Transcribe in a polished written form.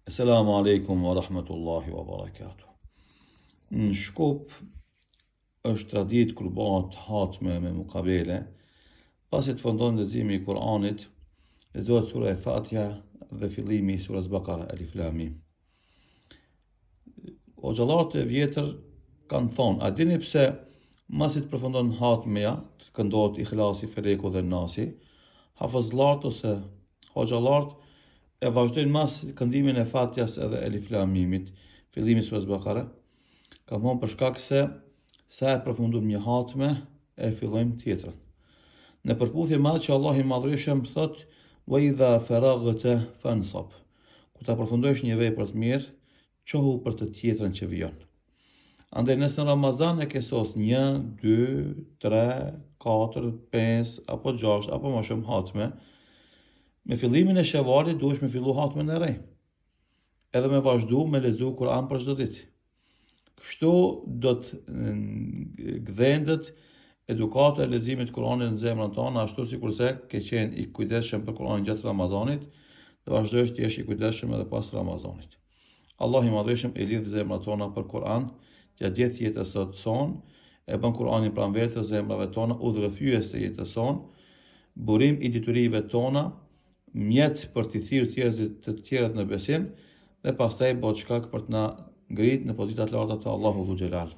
Assalamu alaikum wa rahmatullahi wa barakatuh. Në Shkup është tradit kur bëhet hatme me mukabele, pasi të fondon leximi i Kur'anit, lexohet sura e Fatiha dhe fillimi i surës Bakara, Alif Lam Mim. Hoxhallarët e vjetër kanë thonë, a dini pse masi të përfundon hatmeja, të këndohet Ikhlasi, Feleku dhe Nasi, hafazllarët ose hoxhallarët e vazhdojnë mas këndimin e Fatihas edhe Alif Lam Mimit, fillimi i surës Bakara, ka thonë për shkak se sa e përfundojmë një hatme, e fillojmë tjetrën. Në përputhje madh që Allah i Madhërisht thot: "Wa idha faraghta fansab." Kur ta përfundosh një vepër të mirë, çohu për të tjetrën që vijon. Andaj nëse në Ramazan e ke sos 1, 2, 3, 4, 5 apo 6 apo më shumë hatme, me fillimin e Shevalit duhesh me fillu hatmen e re, edhe me vazhdu me lexu Kur'an për çdo ditë. Kështu do të gdhendet edukata e leximit të Kur'anit në zemrën tonë, ashtu sikurse ke qenë i kujdesshëm për Kur'anin gjatë Ramazanit, dhe vazhdosh të jesh i kujdesshëm edhe pas Ramazanit. Allah i Madhërisht e lidh zemrat tona për Kur'an gjatë gjithë jetës së son, e bën Kur'anin pranverë të zemrave tona, udhërrëfyes të jetës son, burim i diturive tona, mjet për të thirrë të tjerët në besim, dhe pastaj bëhet shkak për të na ngrit në pozitat larta të Allahu Dhu Xhelal.